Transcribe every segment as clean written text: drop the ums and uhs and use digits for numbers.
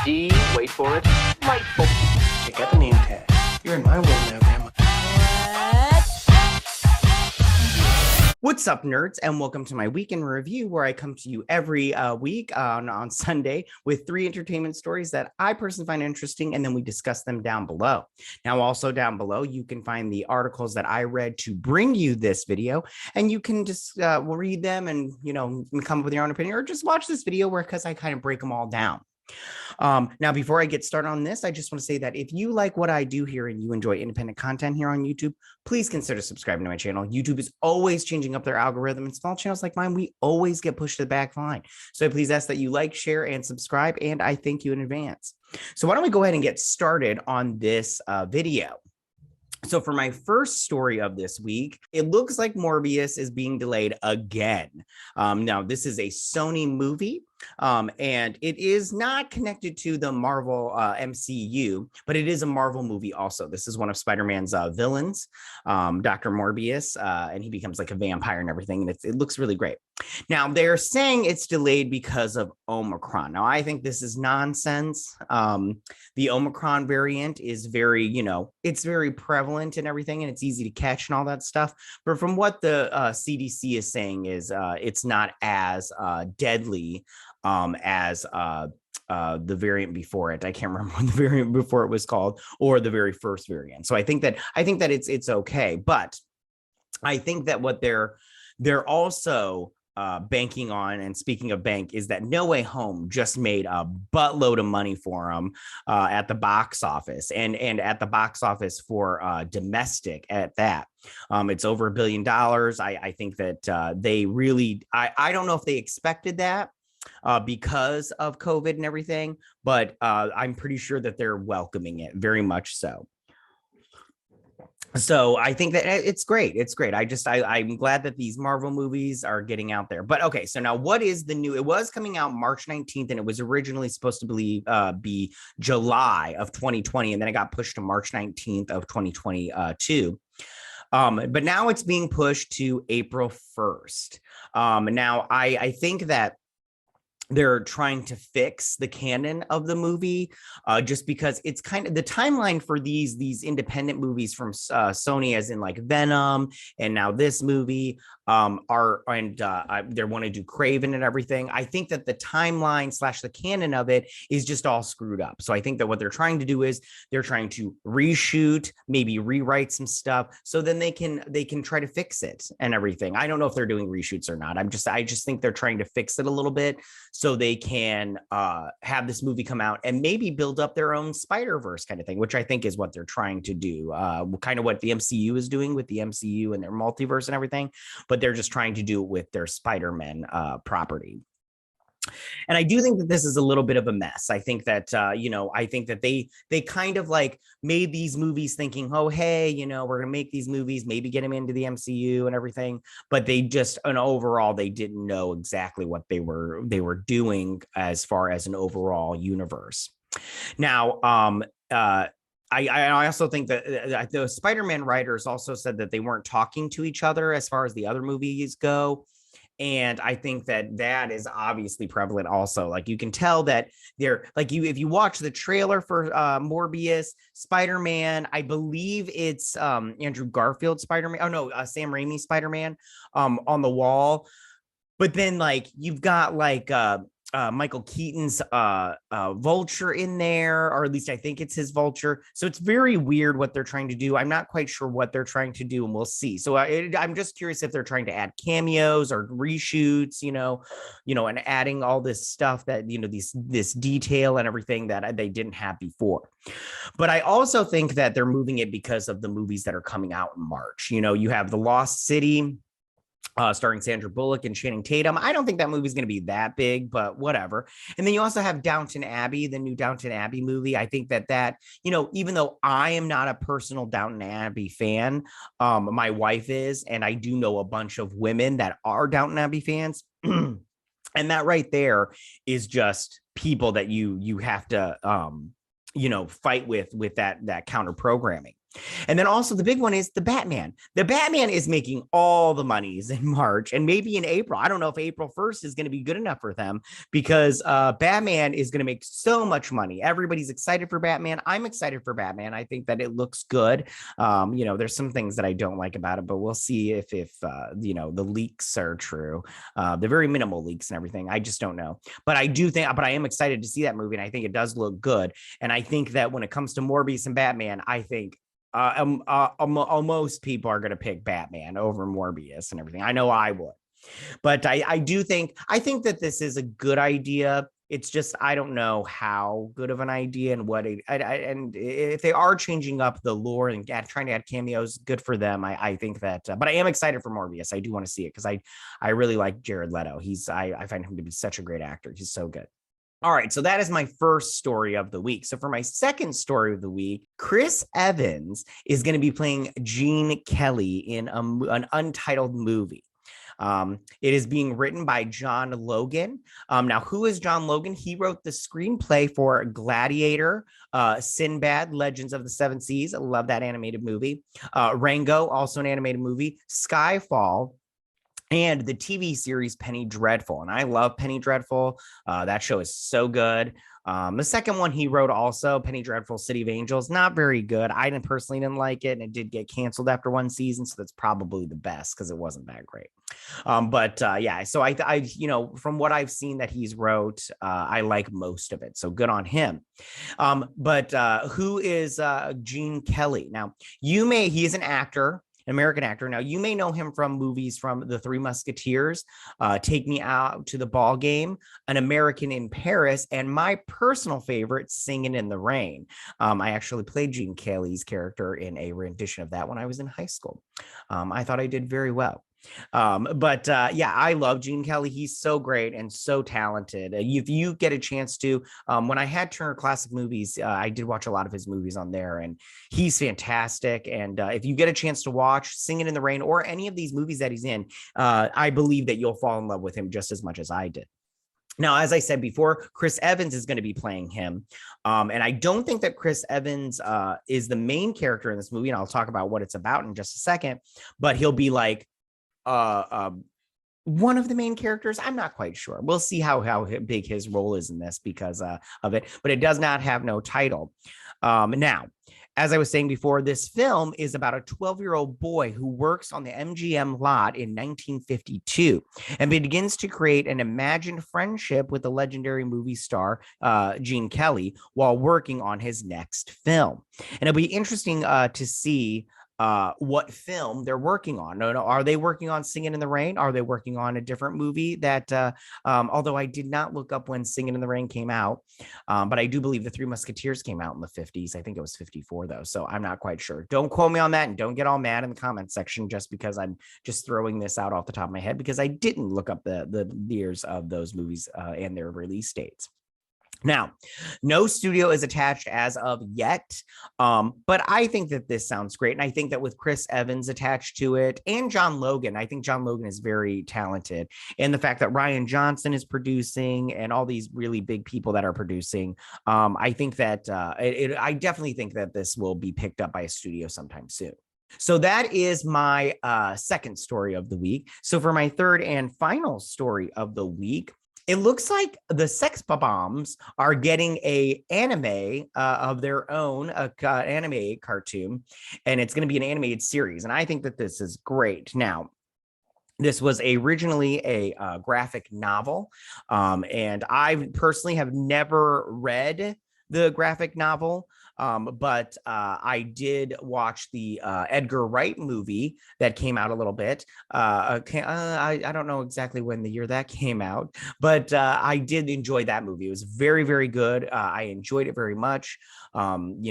D, wait for it, delightful. Check out the name tag. You're in my world now, Grandma. What's up, nerds, and welcome to my weekend review, where I come to you every week on Sunday with 3 entertainment stories that I personally find interesting, and then we discuss them down below. Now, also down below, you can find the articles that I read to bring you this video, and you can just read them and, come up with your own opinion, or just watch this video because I kind of break them all down. Now, before I get started on this, I just want to say that if you like what I do here and you enjoy independent content here on YouTube, please consider subscribing to my channel. YouTube is always changing up their algorithm, and small channels like mine, we always get pushed to the back line. So I please ask that you like, share, and subscribe, and I thank you in advance. So why don't we go ahead and get started on this video. So for my first story of this week, it looks like Morbius is being delayed again. Now, this is a Sony movie, and it is not connected to the Marvel MCU, but it is a Marvel movie also. This is one of Spider-Man's villains, Dr. Morbius, and he becomes like a vampire and everything, and it looks really great. Now, they're saying it's delayed because of Omicron. Now, I think this is nonsense. The Omicron variant is very, it's very prevalent and everything, and it's easy to catch and all that stuff. But from what the CDC is saying is it's not as deadly as the variant before it. I can't remember what the variant before it was called, or the very first variant. So I think that it's okay. But I think that what they're also banking on, and speaking of bank, is that No Way Home just made a buttload of money for them at the box office, and at the box office for domestic at that. It's over $1 billion. I think that they really, I don't know if they expected that because of COVID and everything, but I'm pretty sure that they're welcoming it very much so. So I think that it's great. It's great. I'm glad that these Marvel movies are getting out there. But okay, so now what is the new? It was coming out March 19th, and it was originally supposed to be July of 2020, and then it got pushed to March 19th of 2022. But now it's being pushed to April 1st. Now I think that they're trying to fix the canon of the movie, just because it's kind of the timeline for these independent movies from Sony, as in like Venom and now this movie, they want to do Craven and everything. I think that the timeline / the canon of it is just all screwed up. So I think that what they're trying to do is they're trying to reshoot, maybe rewrite some stuff, so then they can try to fix it and everything. I don't know if they're doing reshoots or not. I just think they're trying to fix it a little bit, so they can have this movie come out and maybe build up their own Spider-Verse kind of thing, which I think is what they're trying to do, kind of what the MCU is doing with the MCU and their multiverse and everything, but they're just trying to do it with their Spider-Man property. And I do think that this is a little bit of a mess. I think that, I think that they kind of like made these movies thinking, oh, hey, we're going to make these movies, maybe get them into the MCU and everything. But overall, they didn't know exactly what they were doing as far as an overall universe. Now, I also think that the Spider-Man writers also said that they weren't talking to each other as far as the other movies go. And I think that is obviously prevalent also. Like, you can tell that they're like, if you watch the trailer for Morbius, Spider-Man, I believe it's Andrew Garfield Spider-Man. Oh no, Sam Raimi Spider-Man on the wall. But then like you've got like Michael Keaton's Vulture in there, or at least I think it's his Vulture. So it's very weird what they're trying to do. I'm not quite sure what they're trying to do, and we'll see. So I'm just curious if they're trying to add cameos or reshoots, and adding all this stuff that, this detail and everything that they didn't have before. But I also think that they're moving it because of the movies that are coming out in March. You have The Lost City, starring Sandra Bullock and Channing Tatum. I don't think that movie is going to be that big, but whatever. And then you also have Downton Abbey, the new Downton Abbey movie. I think that even though I am not a personal Downton Abbey fan, my wife is, and I do know a bunch of women that are Downton Abbey fans. And that right there is just people that you have to fight with that counter programming. And then also the big one is the Batman. The Batman is making all the monies in March and maybe in April. I don't know if April 1st is going to be good enough for them because Batman is going to make so much money. Everybody's excited for Batman. I'm excited for Batman. I think that it looks good. There's some things that I don't like about it, but we'll see if the leaks are true. The very minimal leaks and everything. I just don't know. But I am excited to see that movie, and I think it does look good. And I think that when it comes to Morbius and Batman, I think most people are going to pick Batman over Morbius and everything. I know I would, but I think that this is a good idea. It's just, I don't know how good of an idea and and if they are changing up the lore and trying to add cameos, good for them. I think that, but I am excited for Morbius. I do want to see it because I really like Jared Leto. I find him to be such a great actor. He's so good. All right, so that is my first story of the week. So for my second story of the week, Chris Evans is going to be playing Gene Kelly in an Untitled movie. It is being written by John Logan. Now, who is John Logan? He wrote the screenplay for Gladiator, Sinbad, Legends of the Seven Seas. I love that animated movie. Rango, also an animated movie. Skyfall, and the TV series Penny Dreadful. And I love Penny Dreadful. That show is so good. The second one he wrote also, Penny Dreadful, City of Angels, not very good. I personally didn't like it, and it did get canceled after one season, so that's probably the best because it wasn't that great. So I from what I've seen that he's wrote, I like most of it, so good on him. Who is Gene Kelly? Now, he is an actor, American actor. Now, you may know him from movies from The Three Musketeers, Take Me Out to the Ball Game, An American in Paris, and my personal favorite, Singing in the Rain. I actually played Gene Kelly's character in a rendition of that when I was in high school. I thought I did very well. I love Gene Kelly. He's so great and so talented. If you get a chance to, when I had Turner Classic Movies, I did watch a lot of his movies on there, and he's fantastic. And if you get a chance to watch Singing in the Rain or any of these movies that he's in, I believe that you'll fall in love with him just as much as I did. Now, as I said before, Chris Evans is going to be playing him. And I don't think that Chris Evans is the main character in this movie. And I'll talk about what it's about in just a second, but he'll be like, one of the main characters. I'm not quite sure. We'll see how big his role is in this because of it, but it does not have no title. Now, as I was saying before, this film is about a 12-year-old boy who works on the MGM lot in 1952 and begins to create an imagined friendship with the legendary movie star Gene Kelly while working on his next film. And it'll be interesting to see what film they're working on. No, are they working on Singing in the Rain? Are they working on a different movie that, although I did not look up when Singing in the Rain came out, but I do believe The Three Musketeers came out in the 50s. I think it was 54 though. So I'm not quite sure. Don't quote me on that and don't get all mad in the comment section just because I'm just throwing this out off the top of my head because I didn't look up the years of those movies and their release dates. Now, no studio is attached as of yet, but I think that this sounds great. And I think that with Chris Evans attached to it and John Logan, I think John Logan is very talented. And the fact that Rian Johnson is producing and all these really big people that are producing, I think that I definitely think that this will be picked up by a studio sometime soon. So that is my second story of the week. So for my third and final story of the week, it looks like the Sex Bombs are getting a anime of their own, anime cartoon, and it's going to be an animated series. And I think that this is great. Now, this was originally a graphic novel, and I personally have never read the graphic novel. But I did watch the Edgar Wright movie that came out a little bit. I don't know exactly when the year that came out, but I did enjoy that movie. It was very, very good. I enjoyed it very much. And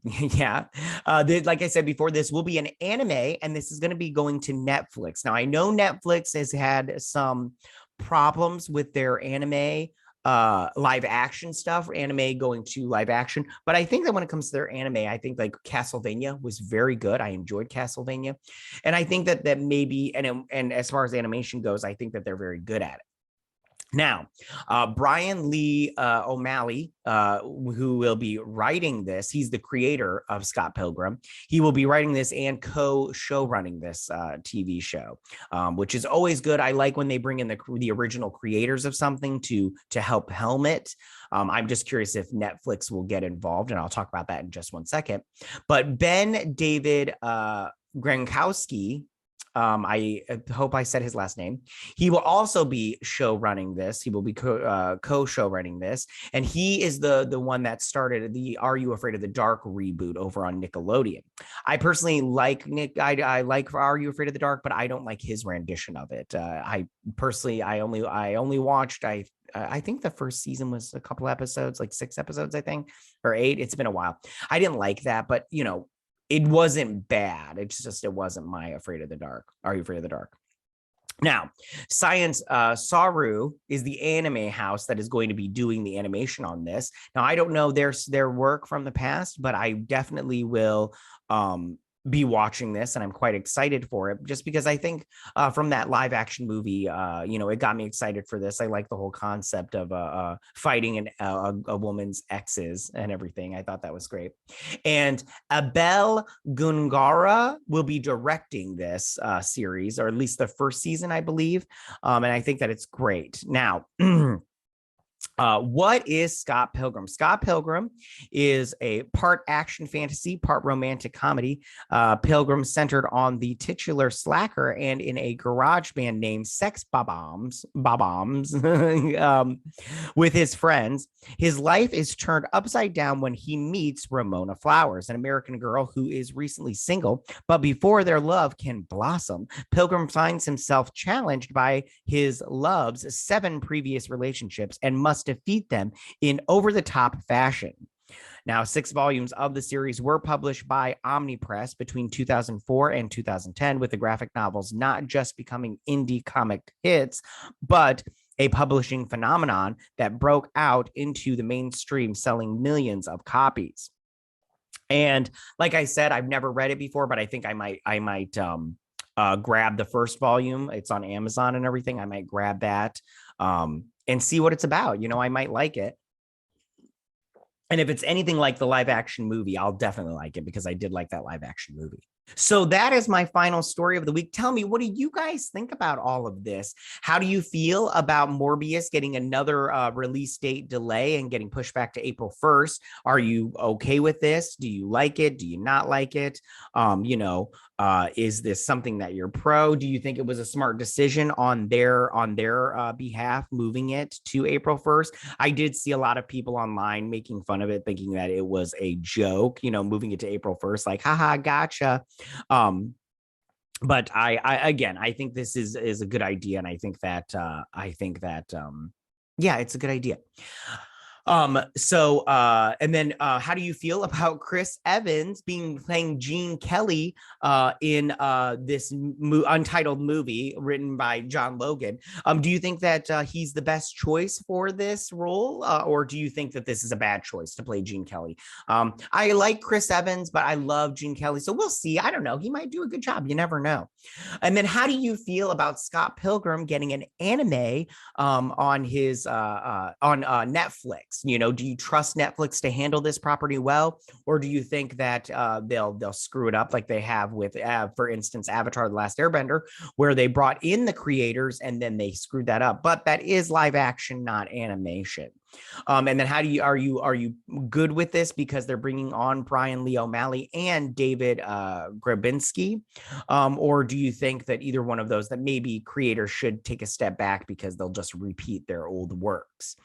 yeah, like I said before, this will be an anime, and this is going to be going to Netflix. Now, I know Netflix has had some problems with their anime live action stuff, anime going to live action, but I think that when it comes to their anime, I think like Castlevania was very good. I enjoyed Castlevania, and I think that maybe and as far as animation goes, I think that they're very good at it. Now, Brian Lee O'Malley, who will be writing this, he's the creator of Scott Pilgrim. He will be writing this and co-show running this TV show, which is always good. I like when they bring in the original creators of something to help helm it. I'm just curious if Netflix will get involved, and I'll talk about that in just one second. But Ben David Gronkowski, I hope I said his last name. He will also be show running this. He will be co-show running this. And he is the one that started the Are You Afraid of the Dark reboot over on Nickelodeon. I personally like Nick. I like Are You Afraid of the Dark, but I don't like his rendition of it. I only watched, I think the first season was a couple episodes, like 6 episodes, I think, or 8. It's been a while. I didn't like that, but it wasn't bad. It's just, it wasn't my Afraid of the Dark. Are You Afraid of the Dark? Now, Science Saru is the anime house that is going to be doing the animation on this. Now, I don't know their work from the past, but I definitely will be watching this, and I'm quite excited for it, just because I think from that live action movie, it got me excited for this. I like the whole concept of fighting a woman's exes and everything. I thought that was great. And Abel Gungara will be directing this series, or at least the first season, I believe. And I think that it's great. Now, what is Scott Pilgrim? Scott Pilgrim is a part action fantasy, part romantic comedy. Pilgrim centered on the titular slacker and in a garage band named Sex Bob-Ombs, with his friends. His life is turned upside down when he meets Ramona Flowers, an American girl who is recently single. But before their love can blossom, Pilgrim finds himself challenged by his love's 7 previous relationships and must defeat them in over-the-top fashion. Now, 6 volumes of the series were published by Omnipress between 2004 and 2010, with the graphic novels not just becoming indie comic hits, but a publishing phenomenon that broke out into the mainstream, selling millions of copies. And like I said, I've never read it before, but I think I might grab the first volume. It's on Amazon and everything. I might grab that and see what it's about. I might like it. And if it's anything like the live action movie, I'll definitely like it, because I did like that live action movie. So that is my final story of the week. Tell me, what do you guys think about all of this? How do you feel about Morbius getting another release date delay and getting pushed back to April 1st? Are you okay with this? Do you like it? Do you not like it? Is this something that you're pro? Do you think it was a smart decision on their behalf, moving it to April 1st? I did see a lot of people online making fun of it, thinking that it was a joke, moving it to April 1st, like, haha, gotcha. But I think this is a good idea, and I think that it's a good idea. And then how do you feel about Chris Evans playing Gene Kelly in this Untitled movie written by John Logan? Do you think that he's the best choice for this role, or do you think that this is a bad choice to play Gene Kelly? I like Chris Evans, but I love Gene Kelly, so we'll see. I don't know. He might do a good job. You never know. And then how do you feel about Scott Pilgrim getting an anime on his on Netflix? Do you trust Netflix to handle this property well, or do you think that they'll screw it up like they have with, for instance, Avatar: The Last Airbender, where they brought in the creators and then they screwed that up? But that is live action, not animation. And then are you good with this because they're bringing on Brian Lee O'Malley and David Grabinski? Or do you think that either one of those, that maybe creators should take a step back because they'll just repeat their old works?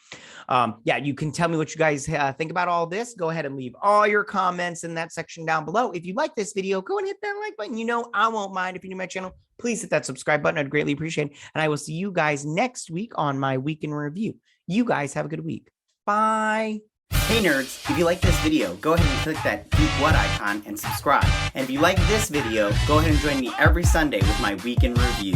You can tell me what you guys think about all this. Go ahead and leave all your comments in that section down below. If you like this video, go and hit that like button. I won't mind. If you're new to my channel, please hit that subscribe button. I'd greatly appreciate it. And I will see you guys next week on my week in review. You guys have a good week. Bye. Hey nerds, if you like this video, go ahead and click that Geek What icon and subscribe. And if you like this video, go ahead and join me every Sunday with my week in review.